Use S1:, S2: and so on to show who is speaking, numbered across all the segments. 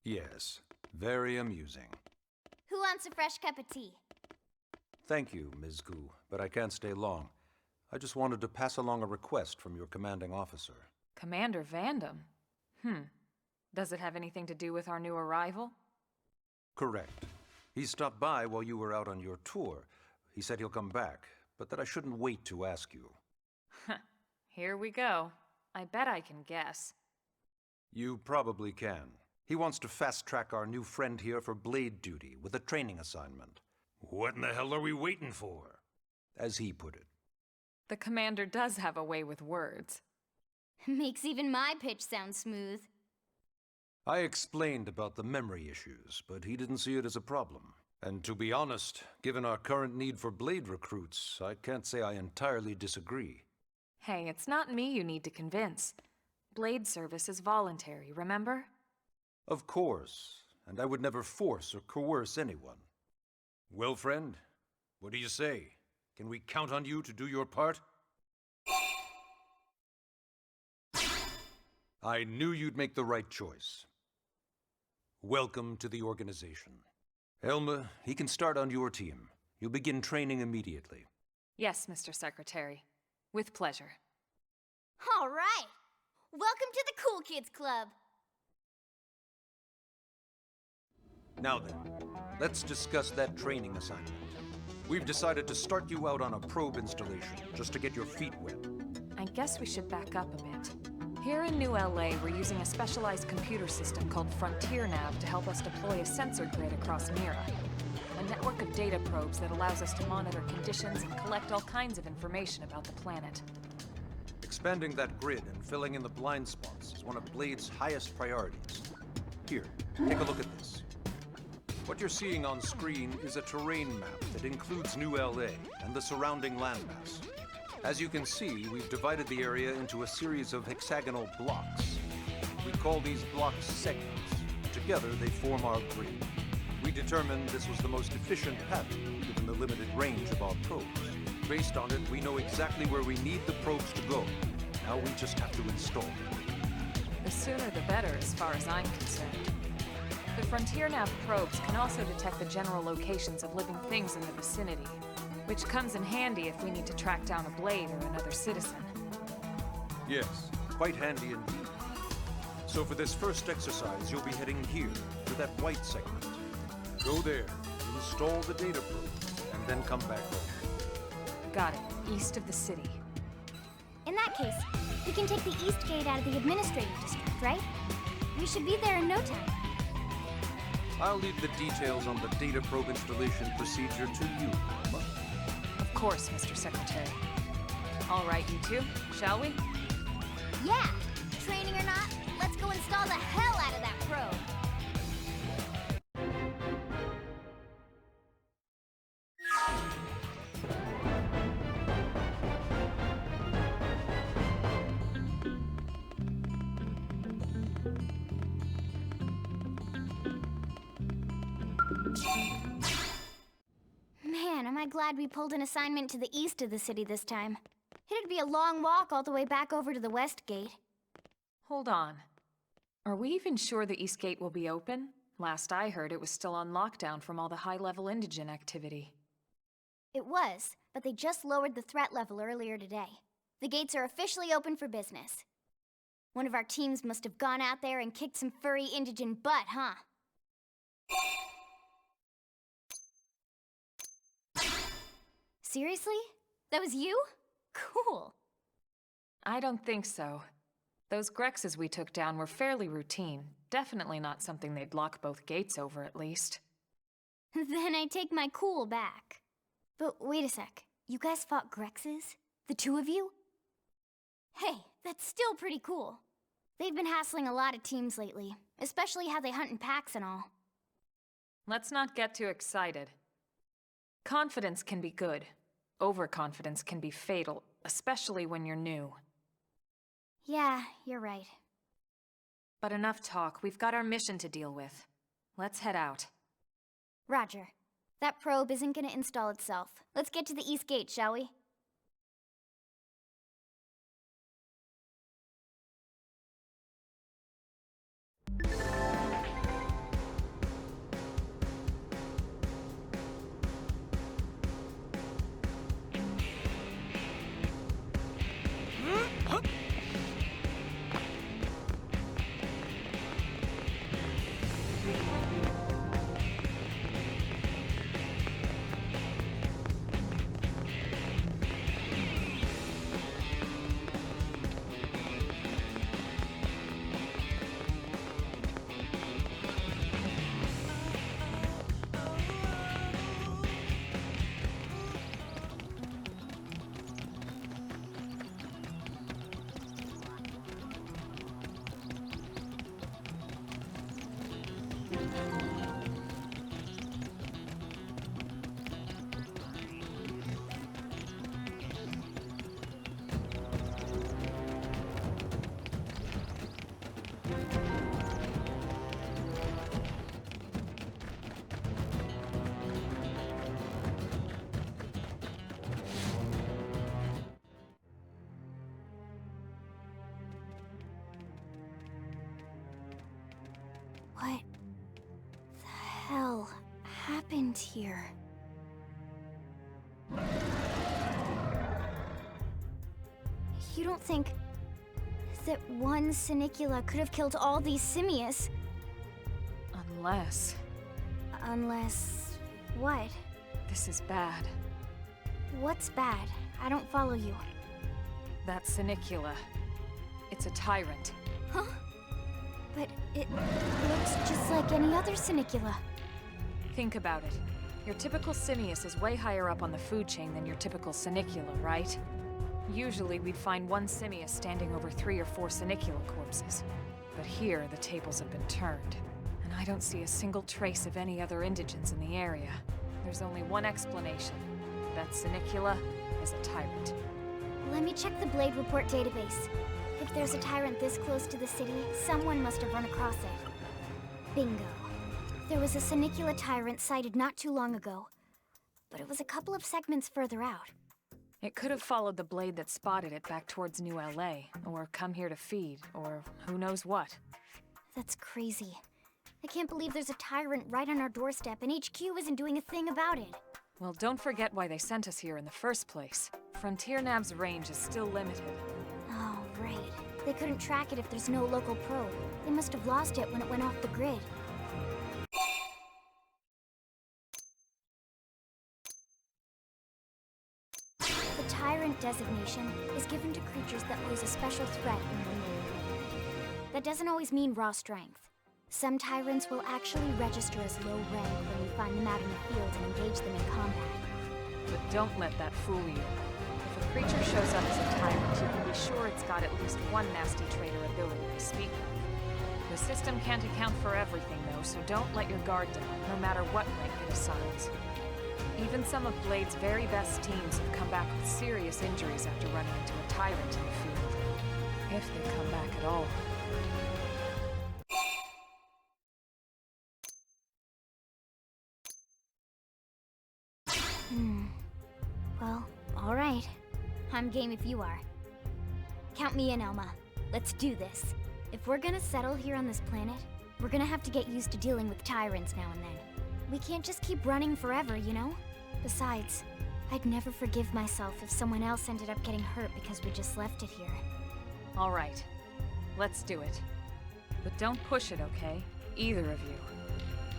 S1: Yes, very amusing.
S2: Who wants a fresh cup of tea?
S1: Thank you, Ms. Gu, but I can't stay long. I just wanted to pass along a request from your commanding officer.
S3: Commander Vandam? Does it have anything to do with our new arrival?
S1: Correct. He stopped by while you were out on your tour. He said he'll come back, but that I shouldn't wait to ask you.
S3: Here we go. I bet I can guess.
S1: You probably can. He wants to fast-track our new friend here for blade duty with a training assignment. What in the hell are we waiting for? As he put it.
S3: The commander does have a way with words.
S2: Makes even my pitch sound smooth.
S1: I explained about the memory issues, but he didn't see it as a problem. And to be honest, given our current need for blade recruits, I can't say I entirely disagree.
S3: Hey, it's not me you need to convince. Blade service is voluntary, remember?
S1: Of course, and I would never force or coerce anyone. Well, friend, what do you say? Can we count on you to do your part? I knew you'd make the right choice. Welcome to the organization. Elma, he can start on your team. You'll begin training immediately.
S3: Yes, Mr. Secretary. With pleasure.
S2: All right! Welcome to the Cool Kids Club!
S1: Now then, let's discuss that training assignment. We've decided to start you out on a probe installation, just to get your feet wet.
S3: I guess we should back up a bit. Here in New LA, we're using a specialized computer system called FrontierNav to help us deploy a sensor grid across Mira. A network of data probes that allows us to monitor conditions and collect all kinds of information about the planet.
S1: Expanding that grid and filling in the blind spots is one of Blade's highest priorities. Here, take a look at this. What you're seeing on screen is a terrain map that includes New LA and the surrounding landmass. As you can see, we've divided the area into a series of hexagonal blocks. We call these blocks segments. Together, they form our grid. We determined this was the most efficient pattern, given the limited range of our probes. Based on it, we know exactly where we need the probes to go. Now we just have to install them.
S3: The sooner the better, as far as I'm concerned. The FrontierNav probes can also detect the general locations of living things in the vicinity, which comes in handy if we need to track down a blade or another citizen.
S1: Yes, quite handy indeed. So for this first exercise, you'll be heading here, to that white segment. Go there, install the data probe, and then come back home.
S3: Got it. East of the city.
S2: In that case, we can take the East Gate out of the administrative district, right? We should be there in no time.
S1: I'll leave the details on the data probe installation procedure to you, Emma.
S3: Of course, Mr. Secretary. All right, you two, shall we?
S2: Yeah! Training or not, let's go install the hell out of that probe! Man, am I glad we pulled an assignment to the east of the city this time. It'd be a long walk all the way back over to the West Gate.
S3: Hold on. Are we even sure the East Gate will be open? Last I heard, it was still on lockdown from all the high-level indigent activity.
S2: It was, but they just lowered the threat level earlier today. The gates are officially open for business. One of our teams must have gone out there and kicked some furry indigent butt, huh? Seriously? That was you? Cool.
S3: I don't think so. Those Grexes we took down were fairly routine. Definitely not something they'd lock both gates over, at least.
S2: Then I take my cool back. But wait a sec. You guys fought Grexes? The two of you? Hey, that's still pretty cool. They've been hassling a lot of teams lately, especially how they hunt in packs and all.
S3: Let's not get too excited. Confidence can be good. Overconfidence can be fatal, especially when you're new.
S2: Yeah, you're right.
S3: But enough talk. We've got our mission to deal with. Let's head out.
S2: Roger. That probe isn't gonna install itself. Let's get to the East Gate, shall we? Frontier. You don't think that one Senicula could have killed all these simius?
S3: Unless...
S2: Unless... what?
S3: this is bad.
S2: What's bad? I don't follow you.
S3: That Senicula. It's a tyrant.
S2: Huh? But it looks just like any other Senicula.
S3: Think about it. Your typical simius is way higher up on the food chain than your typical Senicula, right? Usually we'd find one simius standing over 3 or 4 Senicula corpses. But here, the tables have been turned. And I don't see a single trace of any other indigents in the area. There's only one explanation. That Senicula is a tyrant.
S2: Let me check the Blade Report database. If there's a tyrant this close to the city, someone must have run across it. Bingo. There was a Senicula tyrant sighted not too long ago, but it was a couple of segments further out.
S3: It could have followed the blade that spotted it back towards New LA, or come here to feed, or who knows what.
S2: That's crazy. I can't believe there's a tyrant right on our doorstep and HQ isn't doing a thing about it.
S3: Well, don't forget why they sent us here in the first place. FrontierNav's range is still limited.
S2: Oh, right. They couldn't track it if there's no local probe. They must have lost it when it went off the grid. The Tyrant designation is given to creatures that pose a special threat in the area. That doesn't always mean raw strength. Some Tyrants will actually register as low rank when we find them out in the field and engage them in combat.
S3: But don't let that fool you. If a creature shows up as a tyrant, you can be sure it's got at least one nasty trait or ability to speak of. The system can't account for everything, though, so don't let your guard down, no matter what rank it assigns. Even some of Blade's very best teams have come back with serious injuries after running into a tyrant in the field. If they come back at all.
S2: Well, all right. I'm game if you are. Count me in, Elma. Let's do this. If we're gonna settle here on this planet, we're gonna have to get used to dealing with tyrants now and then. We can't just keep running forever, you know? Besides, I'd never forgive myself if someone else ended up getting hurt because we just left it here.
S3: All right. Let's do it. But don't push it, okay? Either of you.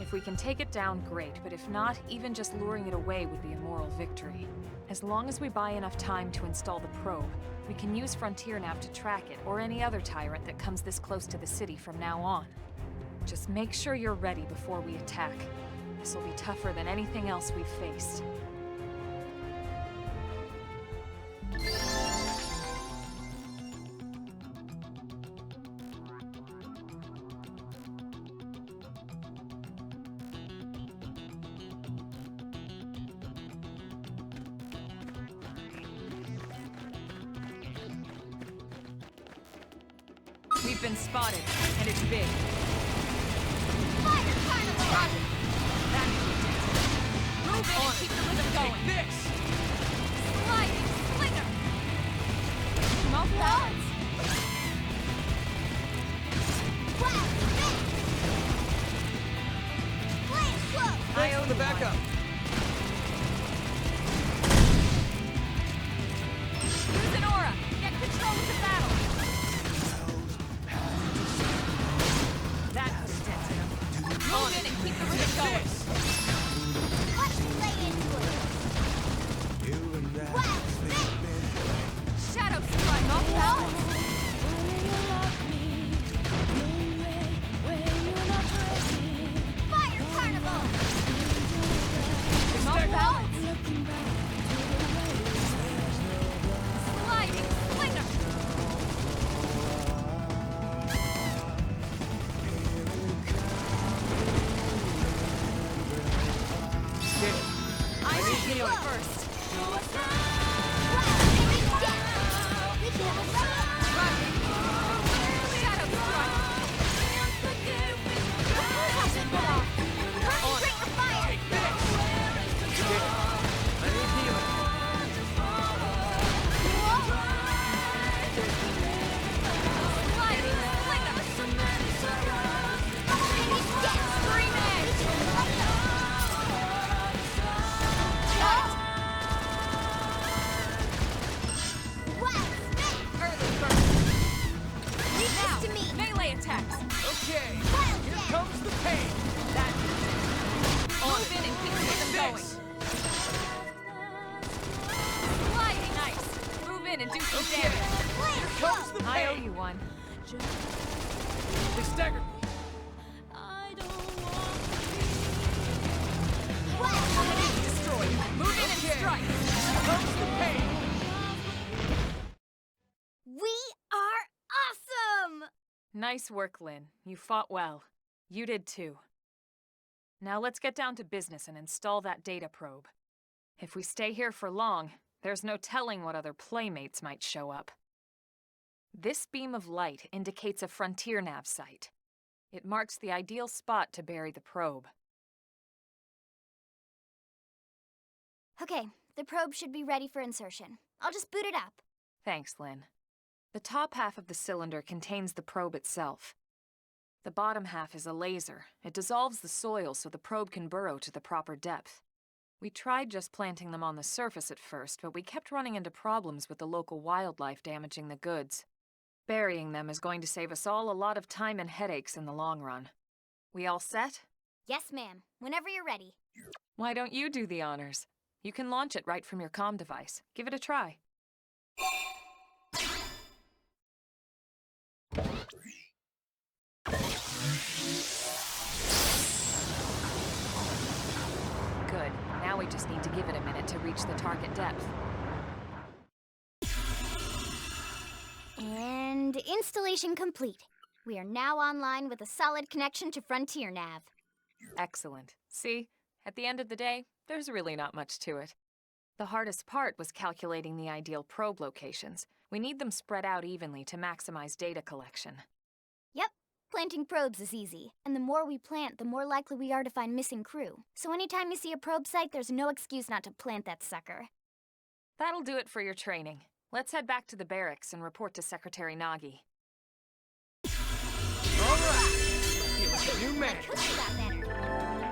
S3: If we can take it down, great, but if not, even just luring it away would be a moral victory. As long as we buy enough time to install the probe, we can use FrontierNav to track it, or any other tyrant that comes this close to the city from now on. Just make sure you're ready before we attack. This will be tougher than anything else we've faced. We've been spotted, and it's big.
S2: Fire, Carnival!
S3: Roger! That's it. Move in and keep the rhythm going.
S1: This!
S3: Sliding slinger! Smoke that!
S2: Wow! Flame slow!
S1: Thanks for the backup.
S3: Use an aura! Get control of the battle! That's the sensitive. Move in and keep the rhythm going.
S2: Let's lay into it! Wow!
S3: Shadow strike off balance.
S2: Fire, Carnival!
S3: Off balance. Sliding slinger.
S1: Get it.
S3: I need healing first. Shadow strike.
S1: I need healing.
S3: Sliding slinger. Nice work, Lynn. You fought well. You did too. Now let's get down to business and install that data probe. If we stay here for long, there's no telling what other playmates might show up. This beam of light indicates a FrontierNav site. It marks the ideal spot to bury the probe.
S2: Okay, the probe should be ready for insertion. I'll just boot it up.
S3: Thanks, Lynn. The top half of the cylinder contains the probe itself. The bottom half is a laser. It dissolves the soil so the probe can burrow to the proper depth. We tried just planting them on the surface at first, but we kept running into problems with the local wildlife damaging the goods. Burying them is going to save us all a lot of time and headaches in the long run. We all set?
S2: Yes, ma'am. Whenever you're ready.
S3: Why don't you do the honors? You can launch it right from your comm device. Give it a try. Good. Now we just need to give it a minute to reach the target depth.
S2: And installation complete. We are now online with a solid connection to FrontierNav.
S3: Excellent. See? At the end of the day, there's really not much to it. The hardest part was calculating the ideal probe locations. We need them spread out evenly to maximize data collection.
S2: Yep, planting probes is easy. And the more we plant, the more likely we are to find missing crew. So anytime you see a probe site, there's no excuse not to plant that sucker.
S3: That'll do it for your training. Let's head back to the barracks and report to Secretary Nagi.
S4: All right, here was a new man.
S2: I couldn't have got better.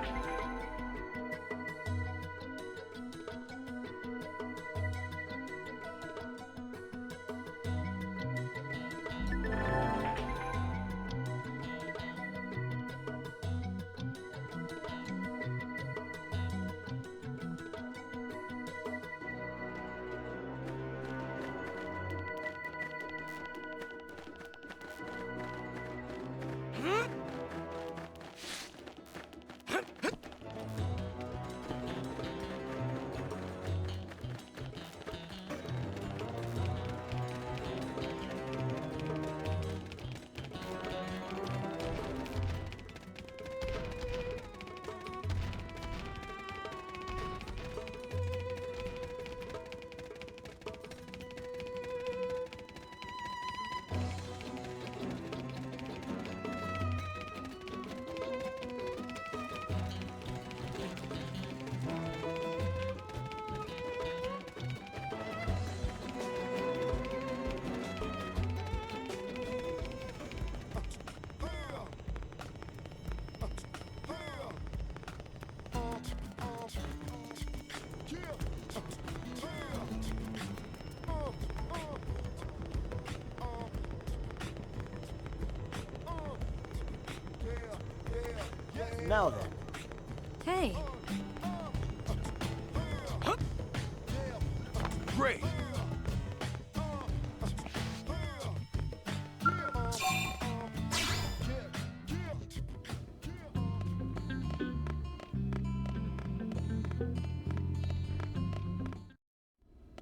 S5: Now then.
S3: Hey,
S4: Great.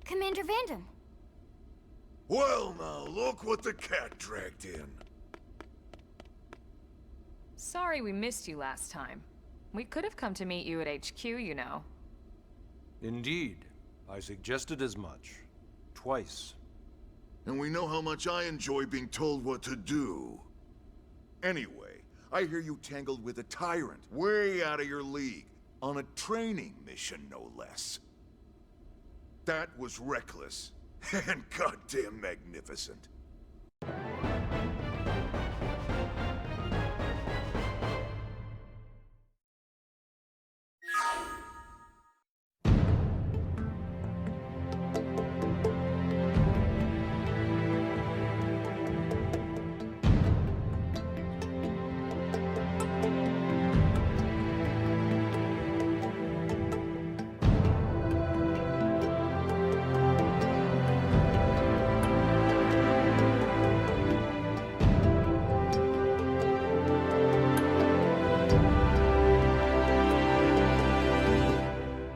S2: Commander Vandam.
S6: Well now, look what the cat dragged in.
S3: sorry we missed you last time. We could have come to meet you at HQ, you know.
S1: Indeed. I suggested as much. Twice.
S6: And we know how much I enjoy being told what to do. Anyway, I hear you tangled with a tyrant, way out of your league, on a training mission, no less. That was reckless, and goddamn magnificent.